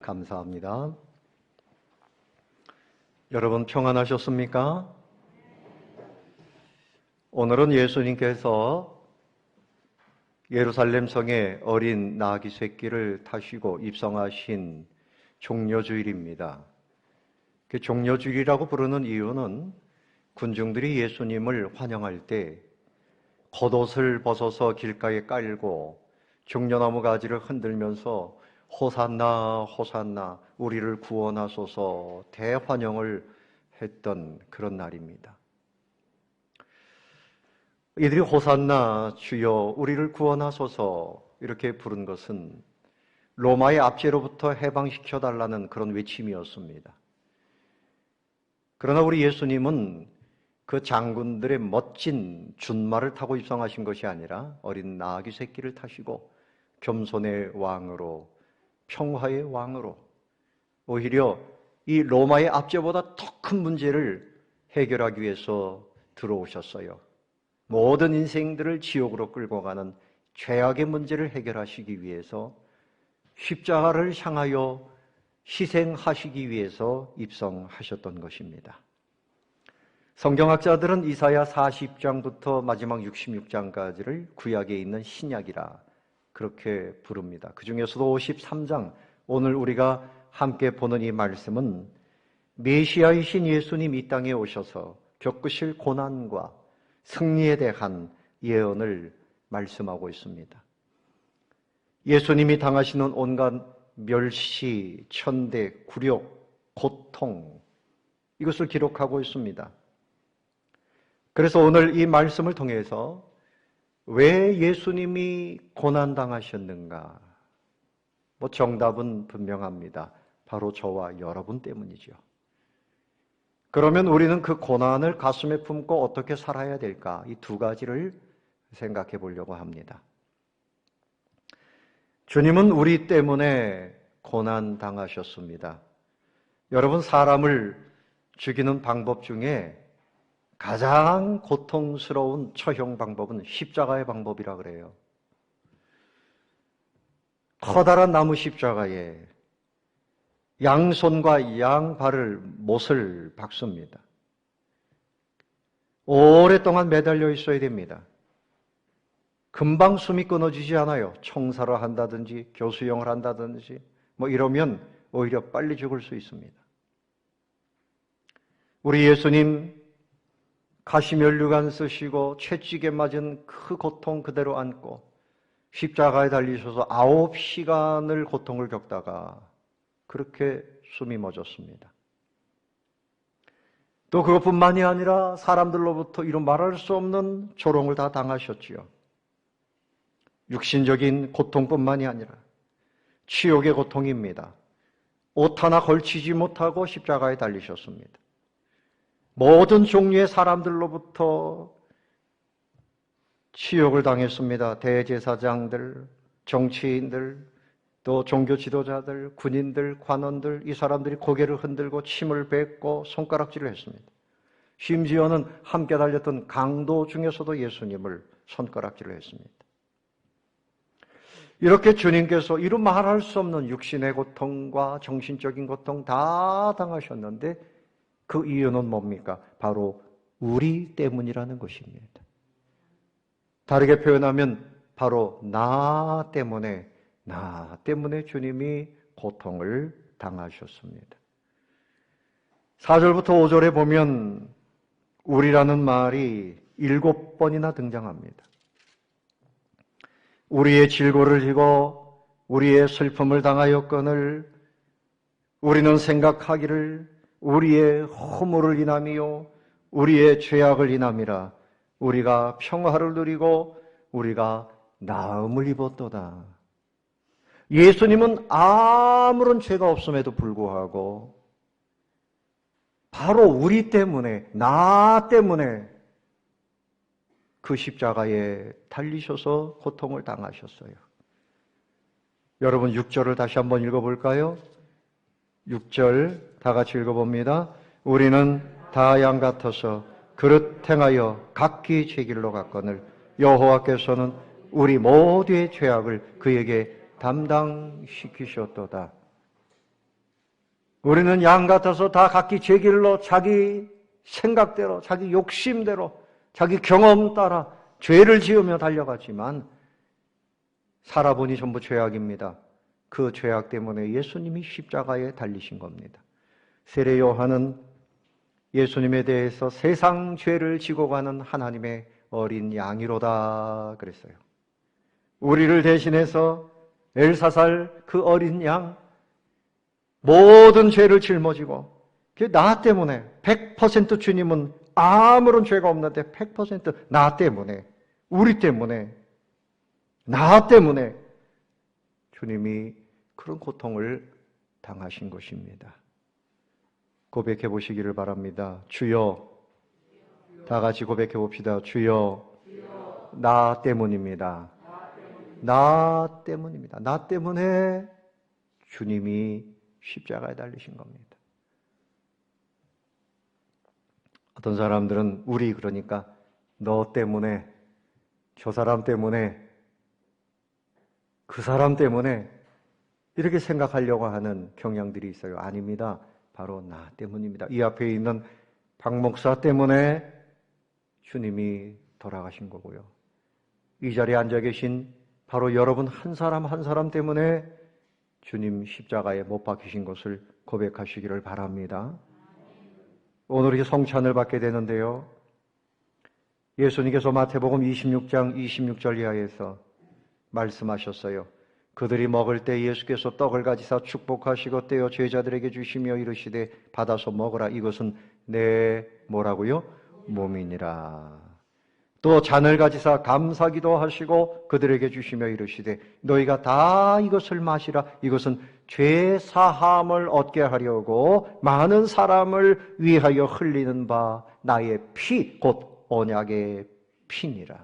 감사합니다. 여러분 평안하셨습니까? 오늘은 예수님께서 예루살렘 성에 어린 나귀 새끼를 타시고 입성하신 종려주일입니다. 그 종려주일이라고 부르는 이유는 군중들이 예수님을 환영할 때 겉옷을 벗어서 길가에 깔고 종려나무 가지를 흔들면서 호산나 호산나 우리를 구원하소서 대환영을 했던 그런 날입니다. 이들이 호산나 주여 우리를 구원하소서 이렇게 부른 것은 로마의 압제로부터 해방시켜달라는 그런 외침이었습니다. 그러나 우리 예수님은 그 장군들의 멋진 준말을 타고 입성하신 것이 아니라 어린 나귀 새끼를 타시고 겸손의 왕으로 평화의 왕으로 오히려 이 로마의 압제보다 더 큰 문제를 해결하기 위해서 들어오셨어요. 모든 인생들을 지옥으로 끌고 가는 죄악의 문제를 해결하시기 위해서 십자가를 향하여 희생하시기 위해서 입성하셨던 것입니다. 성경학자들은 이사야 40장부터 마지막 66장까지를 구약에 있는 신약이라 그렇게 부릅니다. 그 중에서도 53장, 오늘 우리가 함께 보는 이 말씀은 메시아이신 예수님 이 땅에 오셔서 겪으실 고난과 승리에 대한 예언을 말씀하고 있습니다. 예수님이 당하시는 온갖 멸시, 천대, 굴욕, 고통, 이것을 기록하고 있습니다. 그래서 오늘 이 말씀을 통해서 왜 예수님이 고난당하셨는가? 정답은 분명합니다. 바로 저와 여러분 때문이죠. 그러면 우리는 그 고난을 가슴에 품고 어떻게 살아야 될까? 이 두 가지를 생각해 보려고 합니다. 주님은 우리 때문에 고난당하셨습니다. 여러분, 사람을 죽이는 방법 중에 가장 고통스러운 처형 방법은 십자가의 방법이라 그래요. 커다란 나무 십자가에 양손과 양발을 못을 박습니다. 오랫동안 매달려 있어야 됩니다. 금방 숨이 끊어지지 않아요. 청사를 한다든지 교수형을 한다든지 이러면 오히려 빨리 죽을 수 있습니다. 우리 예수님 가시면류관 쓰시고 채찍에 맞은 그 고통 그대로 안고 십자가에 달리셔서 9시간을 고통을 겪다가 그렇게 숨이 멎었습니다. 또 그것뿐만이 아니라 사람들로부터 이루 말할 수 없는 조롱을 다 당하셨지요. 육신적인 고통뿐만이 아니라 치욕의 고통입니다. 옷 하나 걸치지 못하고 십자가에 달리셨습니다. 모든 종류의 사람들로부터 치욕을 당했습니다. 대제사장들, 정치인들, 또 종교 지도자들, 군인들, 관원들, 이 사람들이 고개를 흔들고 침을 뱉고 손가락질을 했습니다. 심지어는 함께 달렸던 강도 중에서도 예수님을 손가락질을 했습니다. 이렇게 주님께서 이루 말할 수 없는 육신의 고통과 정신적인 고통 다 당하셨는데 그 이유는 뭡니까? 바로 우리 때문이라는 것입니다. 다르게 표현하면 바로 나 때문에 주님이 고통을 당하셨습니다. 4절부터 5절에 보면 우리라는 말이 7번이나 등장합니다. 우리의 질고를 지고 우리의 슬픔을 당하였거늘 우리는 생각하기를 우리의 허물을 인함이요 우리의 죄악을 인함이라 우리가 평화를 누리고 우리가 나음을 입었도다. 예수님은 아무런 죄가 없음에도 불구하고 바로 우리 때문에, 나 때문에 그 십자가에 달리셔서 고통을 당하셨어요. 여러분 6절을 다시 한번 읽어볼까요? 6절 다 같이 읽어봅니다. 우리는 다 양 같아서 그릇 행하여 각기 제 길로 갔거늘 여호와께서는 우리 모두의 죄악을 그에게 담당시키셨도다. 우리는 양 같아서 다 각기 제 길로 자기 생각대로, 자기 욕심대로, 자기 경험 따라 죄를 지으며 달려갔지만 살아보니 전부 죄악입니다. 그 죄악 때문에 예수님이 십자가에 달리신 겁니다. 세례 요한은 예수님에 대해서 세상 죄를 지고 가는 하나님의 어린 양이로다 그랬어요. 우리를 대신해서 엘사살 그 어린 양, 모든 죄를 짊어지고, 나 때문에 100% 주님은 아무런 죄가 없는데 100% 나 때문에, 우리 때문에, 나 때문에 주님이 그런 고통을 당하신 것입니다. 고백해 보시기를 바랍니다. 주여, 다 같이 고백해 봅시다. 주여, 나 때문입니다. 나 때문입니다. 나 때문에 주님이 십자가에 달리신 겁니다. 어떤 사람들은 우리 그러니까 너 때문에, 저 사람 때문에, 그 사람 때문에 이렇게 생각하려고 하는 경향들이 있어요. 아닙니다. 바로 나 때문입니다. 이 앞에 있는 박 목사 때문에 주님이 돌아가신 거고요. 이 자리에 앉아 계신 바로 여러분 한 사람 한 사람 때문에 주님 십자가에 못 박히신 것을 고백하시기를 바랍니다. 오늘 이렇게 성찬을 받게 되는데요. 예수님께서 마태복음 26장 26절 이하에서 말씀하셨어요. 그들이 먹을 때 예수께서 떡을 가지사 축복하시고 떼어 제자들에게 주시며 이르시되 받아서 먹으라. 이것은 내 뭐라고요? 몸이니라. 또 잔을 가지사 감사기도 하시고 그들에게 주시며 이르시되 너희가 다 이것을 마시라. 이것은 죄 사함을 얻게 하려고 많은 사람을 위하여 흘리는 바 나의 피, 곧 언약의 피니라.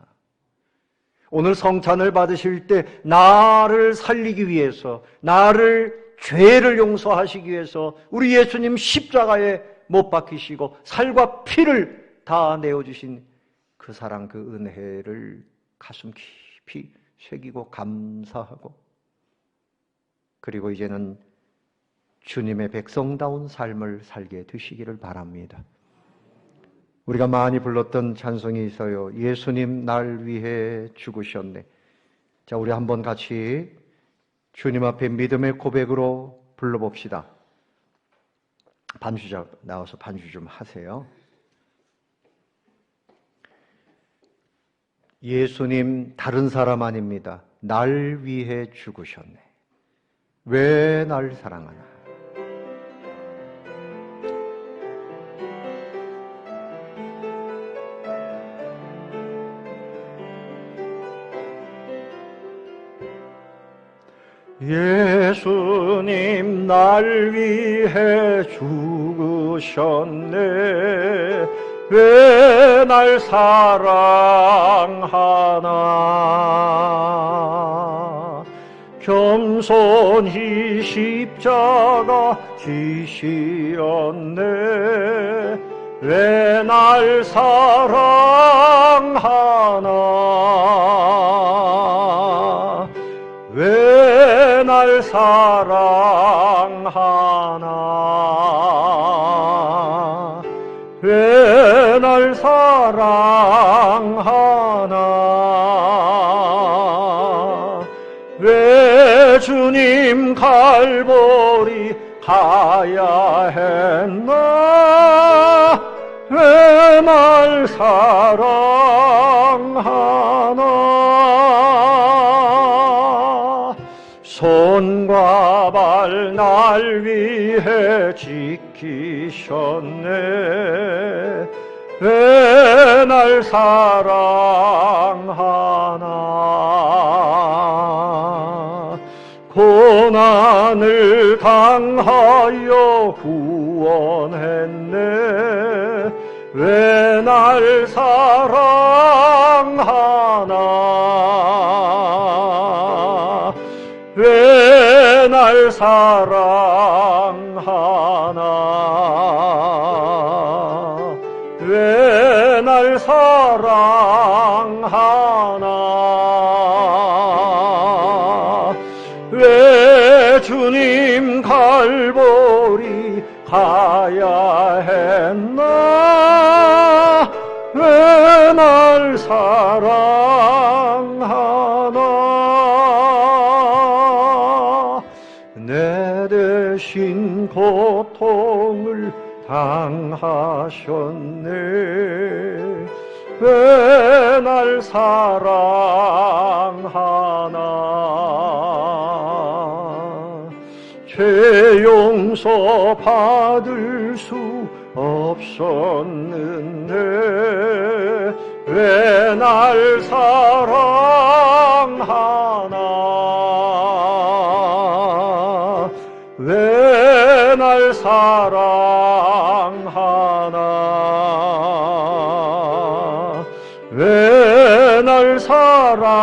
오늘 성찬을 받으실 때 나를 살리기 위해서, 나를 죄를 용서하시기 위해서 우리 예수님 십자가에 못 박히시고 살과 피를 다 내어주신 그 사랑, 그 은혜를 가슴 깊이 새기고 감사하고, 그리고 이제는 주님의 백성다운 삶을 살게 되시기를 바랍니다. 우리가 많이 불렀던 찬송이 있어요. 예수님 날 위해 죽으셨네. 자, 우리 한번 같이 주님 앞에 믿음의 고백으로 불러봅시다. 반주자 나와서 반주 좀 하세요. 예수님 다른 사람 아닙니다. 날 위해 죽으셨네. 왜 날 사랑하나? 예수님 날 위해 죽으셨네. 왜 날 사랑하나? 겸손히 십자가 지시었네. 왜 날 사랑하나? 왜 날 사랑하나? 왜 날 사랑하나? 왜 주님 갈보리 가야 했나? 왜 날 사랑하나? 손과 발 날 위해 지키셨네. 왜 날 사랑하나? 고난을 당하여 구원했네. 왜 날 사랑하나? 왜 날 사랑하나? 왜 날 사랑하나? 왜 주님 갈보 갈보리 가야 했나? 왜 날 사랑하나? 내 대신 고통을 당하셨네. 왜 날 사랑하나? 죄 용서 받을 수 없었는데 왜 날 사랑하나? 왜 날 사랑하나? 왜 날 사랑하나?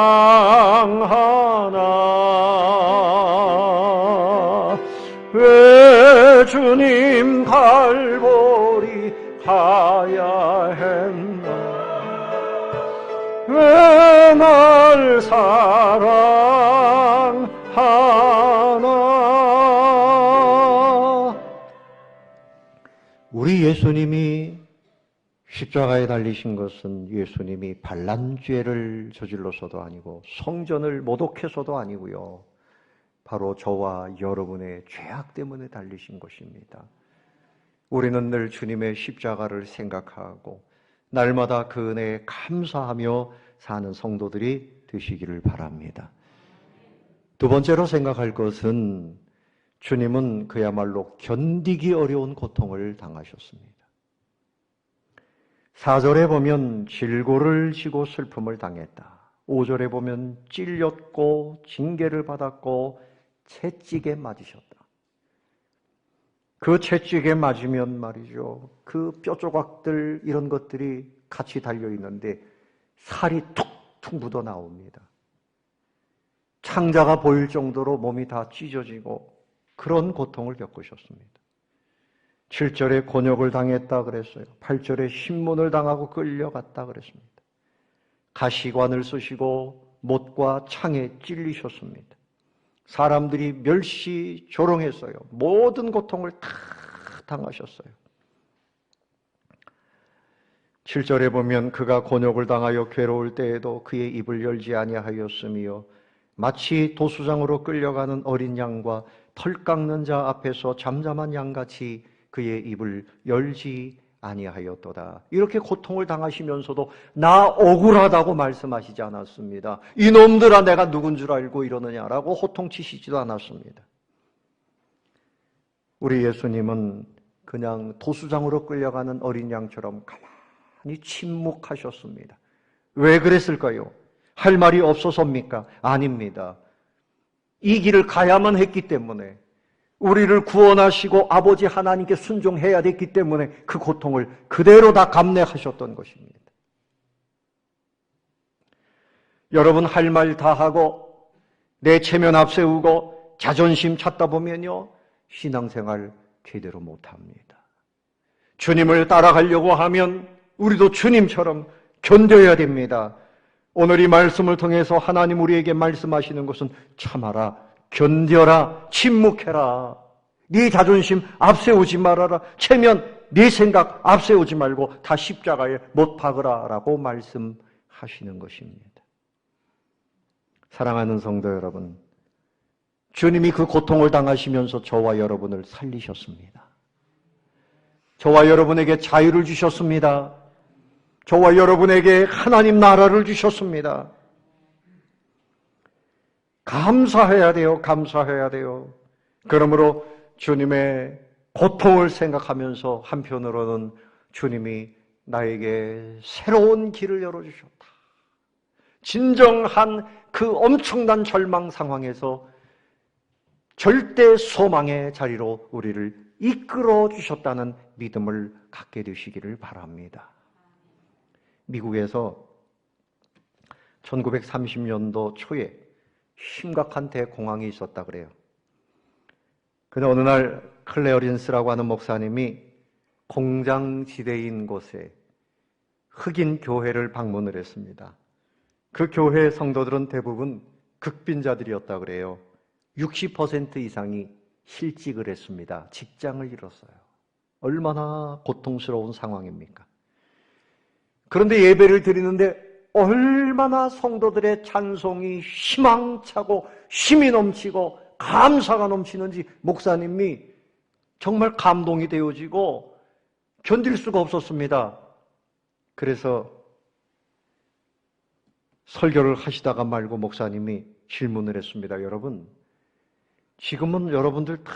왜 주님 갈보리 가야 했나? 왜 날 사랑하나? 우리 예수님이 십자가에 달리신 것은 예수님이 반란죄를 저질러서도 아니고 성전을 모독해서도 아니고요. 바로 저와 여러분의 죄악 때문에 달리신 것입니다. 우리는 늘 주님의 십자가를 생각하고 날마다 그 은혜에 감사하며 사는 성도들이 되시기를 바랍니다. 두 번째로 생각할 것은 주님은 그야말로 견디기 어려운 고통을 당하셨습니다. 4절에 보면 질고를 지고 슬픔을 당했다. 5절에 보면 찔렸고 징계를 받았고 채찍에 맞으셨다. 그 채찍에 맞으면 말이죠, 그 뼈조각들 이런 것들이 같이 달려있는데 살이 툭툭 묻어 나옵니다. 창자가 보일 정도로 몸이 다 찢어지고 그런 고통을 겪으셨습니다. 7절에 곤욕을 당했다 그랬어요. 8절에 신문을 당하고 끌려갔다 그랬습니다. 가시관을 쓰시고 못과 창에 찔리셨습니다. 사람들이 멸시 조롱했어요. 모든 고통을 다 당하셨어요. 7절에 보면 그가 곤욕을 당하여 괴로울 때에도 그의 입을 열지 아니하였으며 마치 도수장으로 끌려가는 어린 양과 털 깎는 자 앞에서 잠잠한 양같이 그의 입을 열지 아니하였도다. 이렇게 고통을 당하시면서도 나 억울하다고 말씀하시지 않았습니다. 이놈들아 내가 누군 줄 알고 이러느냐라고 호통치시지도 않았습니다. 우리 예수님은 그냥 도수장으로 끌려가는 어린 양처럼 가만히 침묵하셨습니다. 왜 그랬을까요? 할 말이 없어서입니까? 아닙니다. 이 길을 가야만 했기 때문에, 우리를 구원하시고 아버지 하나님께 순종해야 됐기 때문에 그 고통을 그대로 다 감내하셨던 것입니다. 여러분, 할 말 다 하고 내 체면 앞세우고 자존심 찾다 보면요, 신앙생활 제대로 못합니다. 주님을 따라가려고 하면 우리도 주님처럼 견뎌야 됩니다. 오늘 이 말씀을 통해서 하나님 우리에게 말씀하시는 것은 참아라, 견뎌라, 침묵해라, 네 자존심 앞세우지 말아라, 체면, 네 생각 앞세우지 말고 다 십자가에 못 박으라 라고 말씀하시는 것입니다. 사랑하는 성도 여러분, 주님이 그 고통을 당하시면서 저와 여러분을 살리셨습니다. 저와 여러분에게 자유를 주셨습니다. 저와 여러분에게 하나님 나라를 주셨습니다. 감사해야 돼요. 감사해야 돼요. 그러므로 주님의 고통을 생각하면서 한편으로는 주님이 나에게 새로운 길을 열어주셨다. 진정한 그 엄청난 절망 상황에서 절대 소망의 자리로 우리를 이끌어 주셨다는 믿음을 갖게 되시기를 바랍니다. 미국에서 1930년도 초에 심각한 대공황이 있었다 그래요. 근데 어느 날 클레어린스라고 하는 목사님이 공장지대인 곳에 흑인 교회를 방문을 했습니다. 그 교회 성도들은 대부분 극빈자들이었다 그래요. 60% 이상이 실직을 했습니다. 직장을 잃었어요. 얼마나 고통스러운 상황입니까? 그런데 예배를 드리는데 얼마나 성도들의 찬송이 희망차고 힘이 넘치고 감사가 넘치는지 목사님이 정말 감동이 되어지고 견딜 수가 없었습니다. 그래서 설교를 하시다가 말고 목사님이 질문을 했습니다. 여러분, 지금은 여러분들 다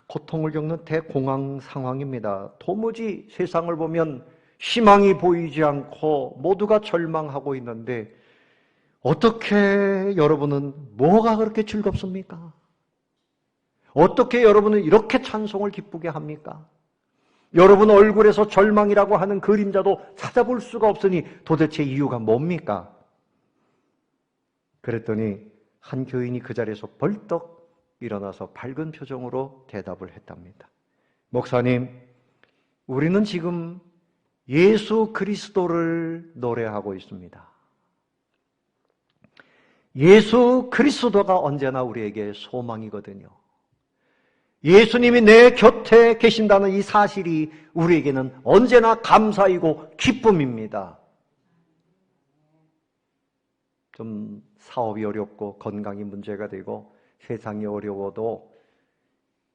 고통을 겪는 대공황 상황입니다. 도무지 세상을 보면 희망이 보이지 않고 모두가 절망하고 있는데 어떻게 여러분은 뭐가 그렇게 즐겁습니까? 어떻게 여러분은 이렇게 찬송을 기쁘게 합니까? 여러분 얼굴에서 절망이라고 하는 그림자도 찾아볼 수가 없으니 도대체 이유가 뭡니까? 그랬더니 한 교인이 그 자리에서 벌떡 일어나서 밝은 표정으로 대답을 했답니다. 목사님, 우리는 지금 예수 그리스도를 노래하고 있습니다. 예수 그리스도가 언제나 우리에게 소망이거든요. 예수님이 내 곁에 계신다는 이 사실이 우리에게는 언제나 감사이고 기쁨입니다. 좀 사업이 어렵고 건강이 문제가 되고 세상이 어려워도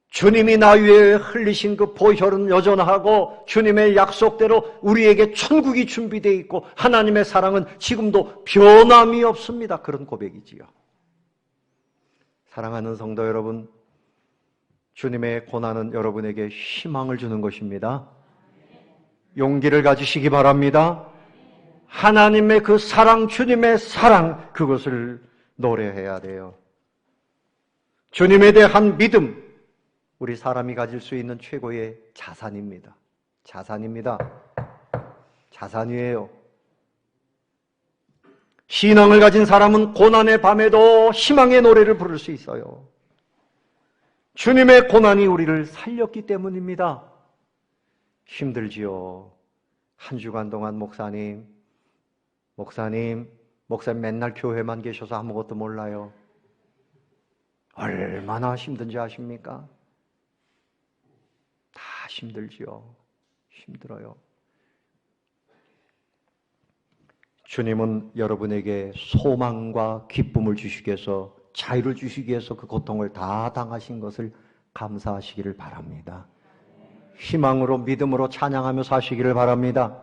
주님이 나 위에 흘리신 그 보혈은 여전하고 주님의 약속대로 우리에게 천국이 준비되어 있고 하나님의 사랑은 지금도 변함이 없습니다. 그런 고백이지요. 사랑하는 성도 여러분, 주님의 고난은 여러분에게 희망을 주는 것입니다. 용기를 가지시기 바랍니다. 하나님의 그 사랑, 주님의 사랑, 그것을 노래해야 돼요. 주님에 대한 믿음, 우리 사람이 가질 수 있는 최고의 자산입니다. 자산입니다. 자산이에요. 신앙을 가진 사람은 고난의 밤에도 희망의 노래를 부를 수 있어요. 주님의 고난이 우리를 살렸기 때문입니다. 힘들지요. 한 주간 동안 목사님 맨날 교회만 계셔서 아무것도 몰라요. 얼마나 힘든지 아십니까? 다 힘들지요. 힘들어요. 주님은 여러분에게 소망과 기쁨을 주시기 위해서, 자유를 주시기 위해서 그 고통을 다 당하신 것을 감사하시기를 바랍니다. 희망으로 믿음으로 찬양하며 사시기를 바랍니다.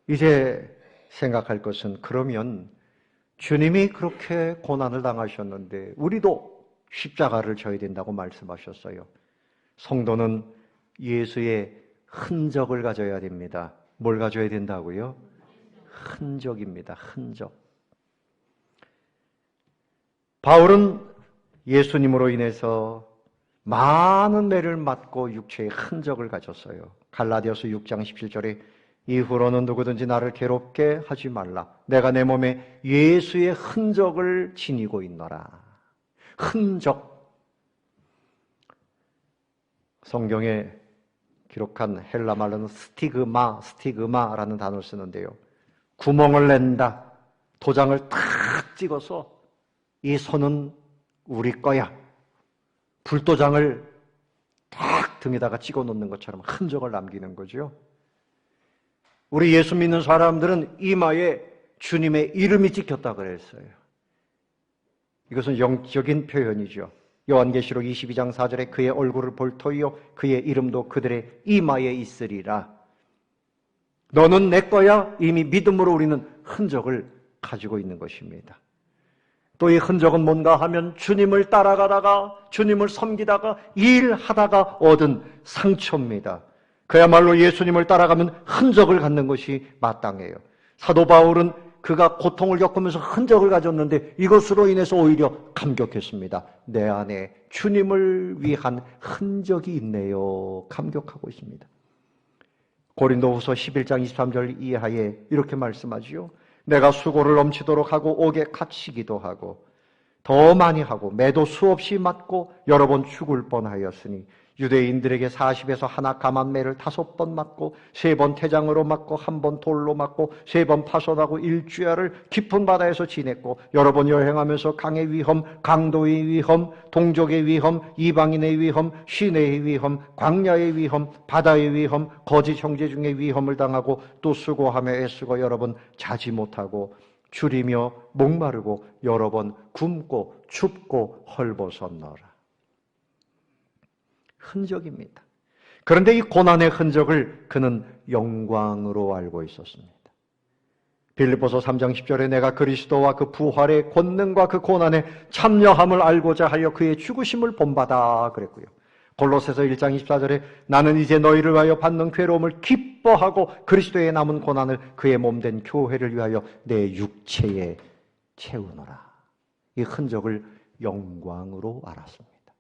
이제 생각할 것은, 그러면 주님이 그렇게 고난을 당하셨는데 우리도 십자가를 져야 된다고 말씀하셨어요. 성도는 예수의 흔적을 가져야 됩니다. 뭘 가져야 된다고요? 흔적입니다. 흔적. 바울은 예수님으로 인해서 많은 매를 맞고 육체의 흔적을 가졌어요. 갈라디아서 6장 17절에 이후로는 누구든지 나를 괴롭게 하지 말라. 내가 내 몸에 예수의 흔적을 지니고 있노라. 흔적. 성경에 기록한 헬라 말로는 스티그마라는 단어를 쓰는데요. 구멍을 낸다. 도장을 탁 찍어서 이 손은 우리 거야. 불도장을 탁 등에다가 찍어 놓는 것처럼 흔적을 남기는 거죠. 우리 예수 믿는 사람들은 이마에 주님의 이름이 찍혔다 그랬어요. 이것은 영적인 표현이죠. 요한계시록 22장 4절에 그의 얼굴을 볼 터이요 그의 이름도 그들의 이마에 있으리라. 너는 내 거야. 이미 믿음으로 우리는 흔적을 가지고 있는 것입니다. 또 이 흔적은 뭔가 하면 주님을 따라가다가, 주님을 섬기다가, 일하다가 얻은 상처입니다. 그야말로 예수님을 따라가면 흔적을 갖는 것이 마땅해요. 사도 바울은 그가 고통을 겪으면서 흔적을 가졌는데 이것으로 인해서 오히려 감격했습니다. 내 안에 주님을 위한 흔적이 있네요. 감격하고 있습니다. 고린도후서 11장 23절 이하에 이렇게 말씀하지요. 내가 수고를 넘치도록 하고 옥에 갇히기도 하고 더 많이 하고 매도 수없이 맞고 여러 번 죽을 뻔하였으니 유대인들에게 40에서 하나 감한매를 5번 맞고 3번 태장으로 맞고 1번 돌로 맞고 3번 파손하고 일주야를 깊은 바다에서 지냈고 여러 번 여행하면서 강의 위험, 강도의 위험, 동족의 위험, 이방인의 위험, 시내의 위험, 광야의 위험, 바다의 위험, 거짓 형제 중에 위험을 당하고 또 수고하며 애쓰고 여러 번 자지 못하고 줄이며 목마르고 여러 번 굶고 춥고 헐벗었노라. 흔적입니다. 그런데 이 고난의 흔적을 그는 영광으로 알고 있었습니다. 빌립보서 3장 10절에 내가 그리스도와 그 부활의 권능과 그 고난의 참여함을 알고자 하여 그의 죽으심을 본받아 그랬고요. 골로새서 1장 24절에 나는 이제 너희를 위하여 받는 괴로움을 기뻐하고 그리스도의 남은 고난을 그의 몸된 교회를 위하여 내 육체에 채우노라. 이 흔적을 영광으로 알았습니다.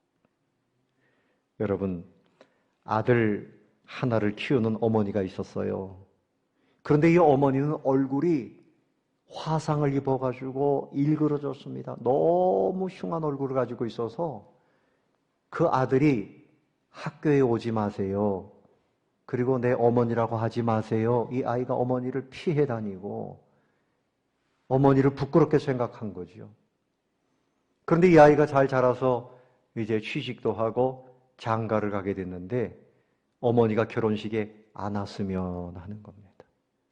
여러분, 아들 하나를 키우는 어머니가 있었어요. 그런데 이 어머니는 얼굴이 화상을 입어가지고 일그러졌습니다. 너무 흉한 얼굴을 가지고 있어서 그 아들이 학교에 오지 마세요. 그리고 내 어머니라고 하지 마세요. 이 아이가 어머니를 피해 다니고 어머니를 부끄럽게 생각한 거죠. 그런데 이 아이가 잘 자라서 이제 취직도 하고 장가를 가게 됐는데 어머니가 결혼식에 안 왔으면 하는 겁니다.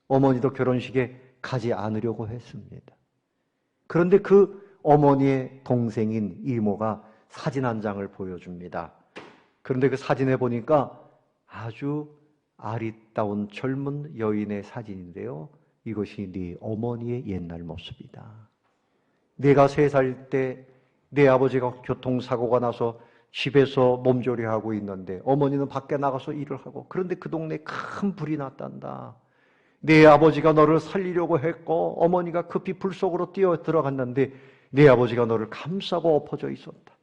어머니도 결혼식에 가지 않으려고 했습니다. 그런데 그 어머니의 동생인 이모가 사진 한 장을 보여줍니다. 그런데 그 사진에 보니까 아주 아리따운 젊은 여인의 사진인데요. 이것이 네 어머니의 옛날 모습이다. 내가 3살 때 내 아버지가 교통사고가 나서 집에서 몸조리하고 있는데 어머니는 밖에 나가서 일을 하고 그런데 그 동네에 큰 불이 났단다. 네 아버지가 너를 살리려고 했고 어머니가 급히 불 속으로 뛰어 들어갔는데 네 아버지가 너를 감싸고 엎어져 있었다.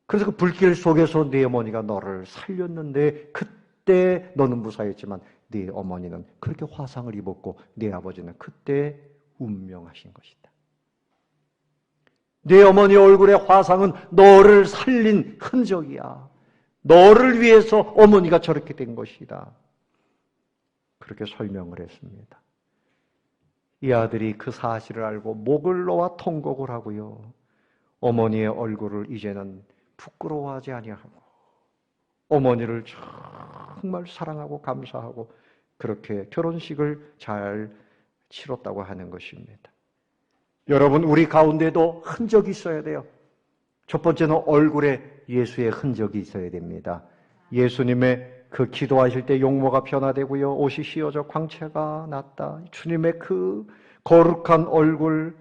그래서 그 불길 속에서 네 어머니가 너를 살렸는데 그때 너는 무사했지만 네 어머니는 그렇게 화상을 입었고 네 아버지는 그때 운명하신 것이다. 네 어머니 얼굴의 화상은 너를 살린 흔적이야. 너를 위해서 어머니가 저렇게 된 것이다. 그렇게 설명을 했습니다. 이 아들이 그 사실을 알고 목을 놓아 통곡을 하고요. 어머니의 얼굴을 이제는 부끄러워하지 아니하고 어머니를 정말 사랑하고 감사하고 그렇게 결혼식을 잘 치렀다고 하는 것입니다. 여러분, 우리 가운데도 흔적이 있어야 돼요. 첫 번째는 얼굴에 예수의 흔적이 있어야 됩니다. 예수님의 그 기도하실 때 용모가 변화되고요. 옷이 휘어져 광채가 났다. 주님의 그 거룩한 얼굴,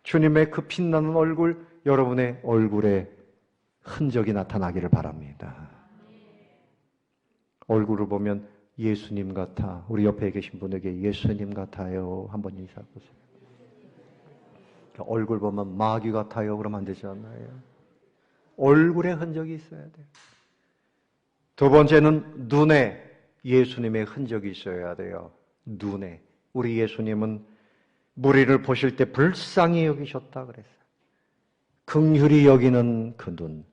주님의 그 빛나는 얼굴, 여러분의 얼굴에 흔적이 나타나기를 바랍니다. 얼굴을 보면 예수님 같아. 우리 옆에 계신 분에게 예수님 같아요. 한번 인사해 보세요. 얼굴 보면 마귀 같아요. 그러면 안 되지 않나요? 얼굴에 흔적이 있어야 돼요. 두 번째는 눈에 예수님의 흔적이 있어야 돼요. 눈에. 우리 예수님은 무리를 보실 때 불쌍히 여기셨다 그랬어요. 긍휼히 여기는 그 눈,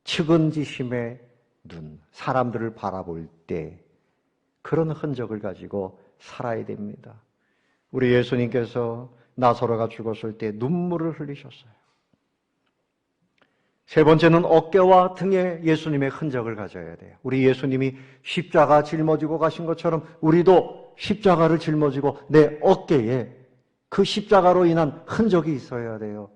측은지심의 눈, 사람들을 바라볼 때 그런 흔적을 가지고 살아야 됩니다. 우리 예수님께서 나사로가 죽었을 때 눈물을 흘리셨어요. 세 번째는 어깨와 등에 예수님의 흔적을 가져야 돼요. 우리 예수님이 십자가 짊어지고 가신 것처럼 우리도 십자가를 짊어지고 내 어깨에 그 십자가로 인한 흔적이 있어야 돼요.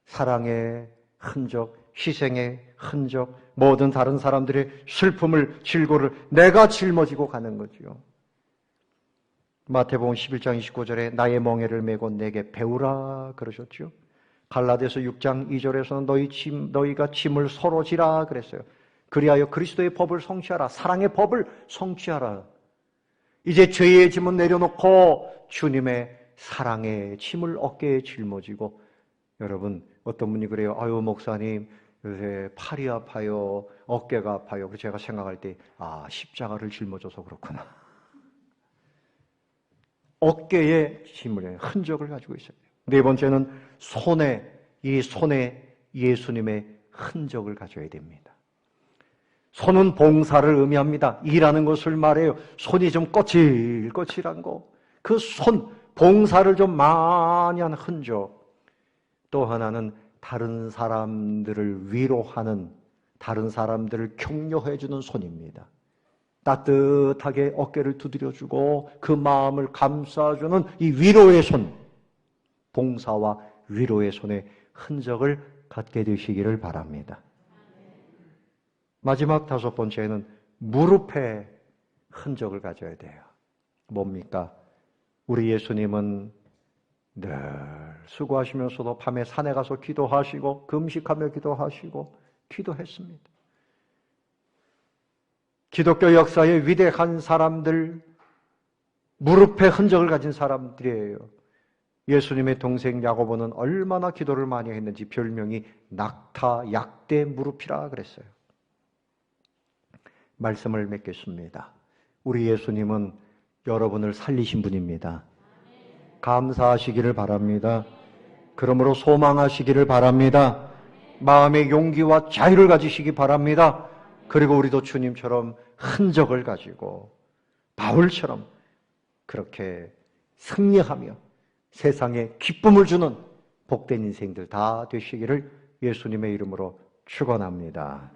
사랑의 흔적, 희생의 흔적, 모든 다른 사람들의 슬픔을, 질고를 내가 짊어지고 가는 거죠. 마태복음 11장 29절에 나의 멍에를 메고 내게 배우라 그러셨죠. 갈라디아서 6장 2절에서는 너희가 짐을 서로 지라 그랬어요. 그리하여 그리스도의 법을 성취하라. 사랑의 법을 성취하라. 이제 죄의 짐은 내려놓고 주님의 사랑의 짐을 어깨에 짊어지고, 여러분 어떤 분이 그래요. 아유 목사님 요새 팔이 아파요. 어깨가 아파요. 그래서 제가 생각할 때 십자가를 짊어져서 그렇구나. 어깨에 짐을 해요. 흔적을 가지고 있어요. 네 번째는 손에 이 손에 예수님의 흔적을 가져야 됩니다. 손은 봉사를 의미합니다. 일하는 것을 말해요. 손이 좀 거칠거칠한 거. 그 손, 봉사를 좀 많이 한 흔적. 또 하나는 다른 사람들을 위로하는, 다른 사람들을 격려해주는 손입니다. 따뜻하게 어깨를 두드려주고 그 마음을 감싸주는 이 위로의 손, 봉사와 위로의 손의 흔적을 갖게 되시기를 바랍니다. 마지막 다섯 번째는 무릎의 흔적을 가져야 돼요. 뭡니까? 우리 예수님은 늘 수고하시면서도 밤에 산에 가서 기도하시고 금식하며 기도하시고 기도했습니다. 기독교 역사의 위대한 사람들, 무릎의 흔적을 가진 사람들이에요. 예수님의 동생 야고보는 얼마나 기도를 많이 했는지 별명이 낙타 약대 무릎이라 그랬어요. 말씀을 맺겠습니다. 우리 예수님은 여러분을 살리신 분입니다. 감사하시기를 바랍니다. 그러므로 소망하시기를 바랍니다. 마음의 용기와 자유를 가지시기 바랍니다. 그리고 우리도 주님처럼 흔적을 가지고 바울처럼 그렇게 승리하며 세상에 기쁨을 주는 복된 인생들 다 되시기를 예수님의 이름으로 축원합니다.